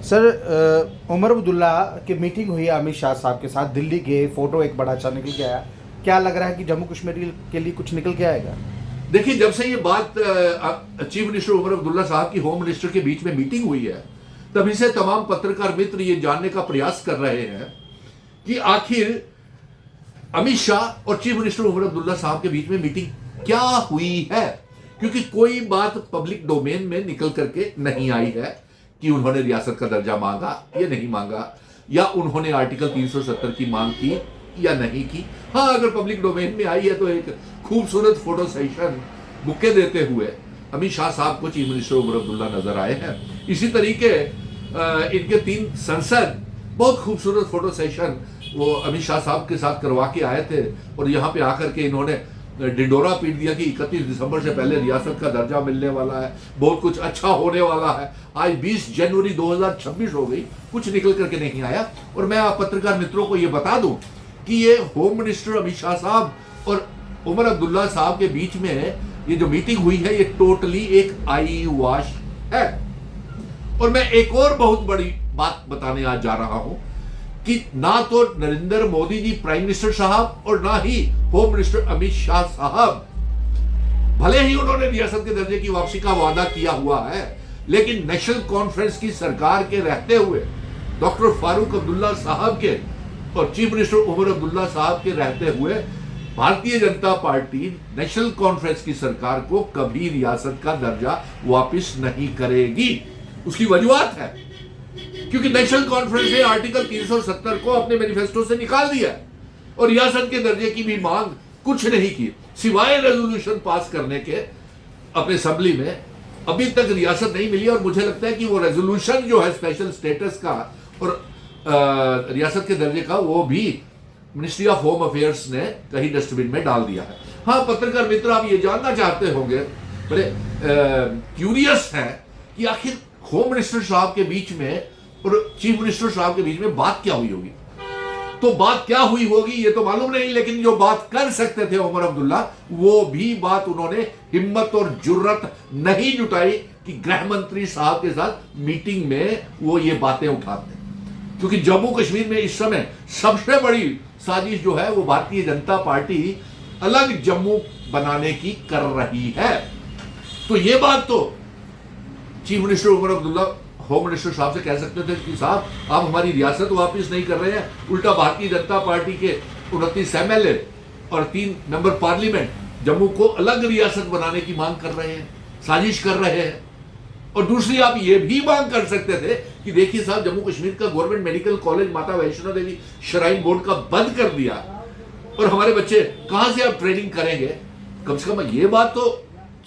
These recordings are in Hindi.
सर उमर अब्दुल्ला की मीटिंग हुई है अमित शाह साहब के साथ, दिल्ली गए, फोटो एक बड़ा अच्छा निकल के आया। क्या लग रहा है कि जम्मू कश्मीर के लिए कुछ निकल के आएगा? देखिए, जब से ये बात चीफ मिनिस्टर उमर अब्दुल्ला साहब की होम मिनिस्टर के बीच में मीटिंग हुई है, तभी से तमाम पत्रकार मित्र ये जानने का प्रयास कर रहे हैं कि आखिर अमित शाह और चीफ मिनिस्टर उमर अब्दुल्ला साहब के बीच में मीटिंग क्या हुई है। क्योंकि कोई बात पब्लिक डोमेन में निकल करके नहीं आई है कि उन्होंने रियासत का दर्जा मांगा या नहीं मांगा, या उन्होंने आर्टिकल 370 की मांग की या नहीं की। हाँ, अगर पब्लिक डोमेन में आई है तो एक खूबसूरत फोटो सेशन बुके देते हुए अमित शाह साहब को चीफ मिनिस्टर उमर अब्दुल्ला नजर आए हैं। इसी तरीके इनके 3 सांसद बहुत खूबसूरत फोटो सेशन वो अमित शाह साहब के साथ करवा के आए थे, और यहाँ पे आकर के इन्होंने डिंडोरा पीट दिया कि 31 दिसंबर से पहले रियासत का दर्जा मिलने वाला है, बहुत कुछ अच्छा होने वाला है। आज 20 जनवरी 2026 हो गई, कुछ निकल करके नहीं आया। और मैं आप पत्रकार मित्रों को ये बता दूं कि ये होम मिनिस्टर अमित शाह साहब और उमर अब्दुल्ला साहब के बीच में ये जो मीटिंग हुई है, ये टोटली एक आई वॉश है। और मैं एक और बहुत बड़ी बात बताने आज जा रहा हूं कि ना तो नरेंद्र मोदी जी प्राइम मिनिस्टर साहब और ना ही होम मिनिस्टर अमित शाह साहब, भले ही उन्होंने रियासत के दर्जे की वापसी का वादा किया हुआ है, लेकिन नेशनल कॉन्फ्रेंस की सरकार के रहते हुए डॉक्टर फारूक अब्दुल्ला साहब के और चीफ मिनिस्टर उमर अब्दुल्ला साहब के रहते हुए Bharatiya Janata party national conference की सरकार को कभी रियासत का दर्जा वापस नहीं करेगी। उसकी वजूहत है क्योंकि नेशनल कॉन्फ्रेंस ने आर्टिकल 370 को अपने मैनिफेस्टो से निकाल दिया और रियासत के दर्जे की भी मांग कुछ नहीं की, सिवाय रेजोल्यूशन पास करने के अपने असेंबली में। अभी तक रियासत नहीं मिली, और मुझे लगता है कि वो रेजोल्यूशन जो है स्पेशल स्टेटस का और रियासत के दर्जे का, वो भी मिनिस्ट्री ऑफ होम अफेयर्स ने कहीं डस्टबिन में डाल दिया है। हाँ, पत्रकार मित्र, आप ये जानना चाहते होंगे, बड़े क्यूरियस है कि आखिर होम मिनिस्टर साहब के बीच में और चीफ मिनिस्टर साहब के बीच में बात क्या हुई होगी। तो बात क्या हुई होगी ये तो मालूम नहीं, लेकिन जो बात कर सकते थे उमर अब्दुल्ला, वो भी बात उन्होंने हिम्मत और जुर्रत नहीं जुटाई कि गृह मंत्री साहब के साथ मीटिंग में वो ये बातें उठाते। क्योंकि जम्मू कश्मीर में इस समय सबसे बड़ी साजिश जो है वो भारतीय जनता पार्टी अलग जम्मू बनाने की कर रही है। तो ये बात तो chief minister Omar Abdullah home minister साहब से कह सकते थे कि साहब आप हमारी रियासत वापस नहीं कर रहे हैं, उल्टा भारतीय जनता पार्टी के 29 MLA और 3 मेंबर पार्लियामेंट जम्मू को अलग रियासत बनाने की मांग कर रहे हैं, साजिश कर रहे हैं। और दूसरी आप ये भी मांग कर सकते थे कि देखिए साहब, जम्मू कश्मीर का गवर्नमेंट मेडिकल कॉलेज माता वैष्णो देवी श्राइन बोर्ड का बंद कर दिया, और हमारे बच्चे कहां से आप ट्रेनिंग करेंगे। कम से कम ये बात तो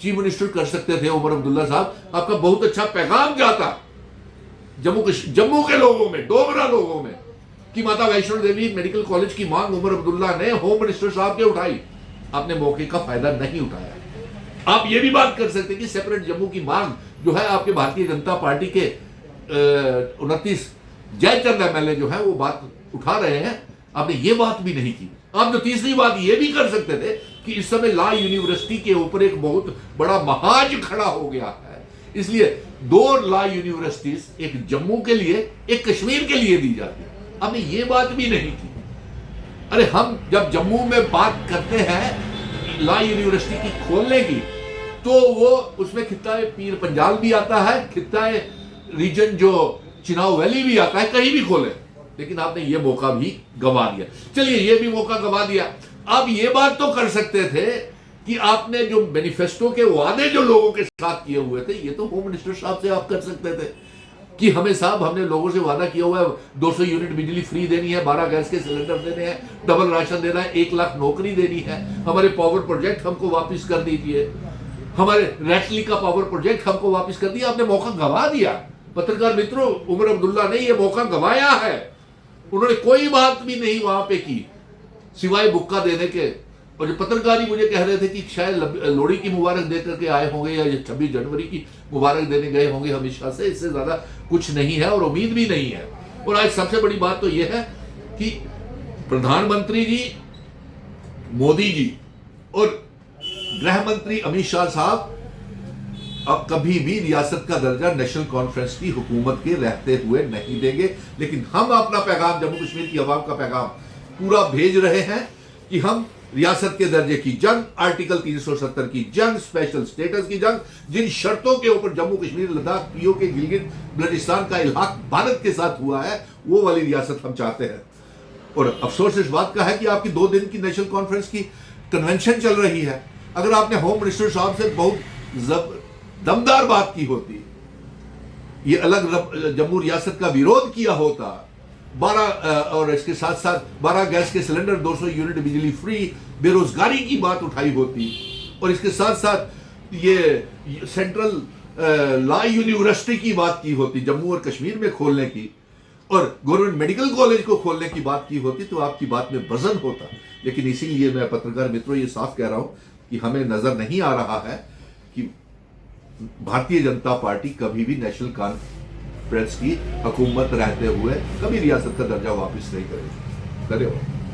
चीफ मिनिस्टर कर सकते थे उमर अब्दुल्ला साहब। आपका बहुत अच्छा पैगाम जाता जम्मू के लोगों में, डोगरा लोगों में, कि माता वैष्णो देवी मेडिकल कॉलेज की मांग उमर अब्दुल्ला ने होम मिनिस्टर साहब के उठाई, आपने मौके का फायदा नहीं उठाया। आप ये भी बात कर सकते कि सेपरेट जम्मू की मांग जो है आपके भारतीय जनता पार्टी के 29 जयचंद MLA जो है वो बात उठा रहे हैं, आपने ये बात भी नहीं की। आप जो तीसरी बात ये भी कर सकते थे कि इस समय लॉ यूनिवर्सिटी के ऊपर एक बहुत बड़ा महाज खड़ा हो गया है, इसलिए 2 लॉ यूनिवर्सिटीज, एक जम्मू के लिए एक कश्मीर के लिए दी जाती है। आपने ये बात भी नहीं की। अरे हम जब जम्मू में बात करते हैं लॉ यूनिवर्सिटी की खोलने की, तो वो उसमें खित्ता पीर पंजाल भी आता है, खित्ता रीजन जो चिनाव वैली भी आता है, कहीं भी खोले, लेकिन आपने ये मौका भी गंवा दिया। चलिए, ये भी मौका गंवा दिया। आप ये बात तो कर सकते थे कि आपने जो मैनिफेस्टो के वादे जो लोगों के साथ किए हुए थे, ये तो होम मिनिस्टर साहब से आप कर सकते थे कि हमें साहब, हमने लोगों से वादा किया हुआ है 200 यूनिट बिजली फ्री देनी है, 12 गैस के सिलेंडर देने हैं, डबल राशन देना है, 1 लाख नौकरी देनी है, हमारे पावर प्रोजेक्ट हमको वापस कर दीजिए, हमारे रैटली का पावर प्रोजेक्ट हमको वापस कर दिया। आपने मौका गंवा दिया। पत्रकार मित्रों, उमर अब्दुल्ला ने यह मौका गंवाया है। उन्होंने कोई बात भी नहीं वहां पे की सिवाय बुक्का देने के। और जो पत्रकार ही मुझे कह रहे थे कि शायद लोहड़ी की मुबारक दे करके आए होंगे या 26 जनवरी की मुबारक देने गए होंगे अमित शाह से, इससे ज्यादा कुछ नहीं है और उम्मीद भी नहीं है। और आज सबसे बड़ी बात तो यह है कि प्रधानमंत्री जी मोदी जी और गृह मंत्री अमित शाह साहब अब कभी भी रियासत का दर्जा नेशनल कॉन्फ्रेंस की हुकूमत के रहते हुए नहीं देंगे। लेकिन हम अपना पैगाम, जम्मू कश्मीर की आवाम का पैगाम पूरा भेज रहे हैं कि हम रियासत के दर्जे की जंग, आर्टिकल 370 की जंग, स्पेशल स्टेटस की जंग, जिन शर्तों के ऊपर जम्मू कश्मीर, लद्दाख, पीओके, गिलगित बल्टिस्तान का इल्हाक भारत के साथ हुआ है, वो वाली रियासत हम चाहते हैं। और अफसोस इस बात का है कि आपकी 2 दिन की नेशनल कॉन्फ्रेंस की कन्वेंशन चल रही है। अगर आपने होम मिनिस्टर साहब से बहुत दमदार बात की होती, ये अलग जम्मू रियासत का विरोध किया होता, 12 और इसके साथ साथ 12 गैस के सिलेंडर, 200 यूनिट बिजली फ्री, बेरोजगारी की बात उठाई होती, और इसके साथ साथ ये सेंट्रल लॉ यूनिवर्सिटी की बात की होती जम्मू और कश्मीर में खोलने की, और गवर्नमेंट मेडिकल कॉलेज को खोलने की बात की होती, तो आपकी बात में वजन होता। लेकिन इसीलिए मैं पत्रकार मित्रों ये साफ कह रहा हूं कि हमें नजर नहीं आ रहा है कि भारतीय जनता पार्टी कभी भी नेशनल कॉन्फ्रेंस की हुकूमत रहते हुए कभी रियासत का दर्जा वापस नहीं करेगी। धन्यवाद।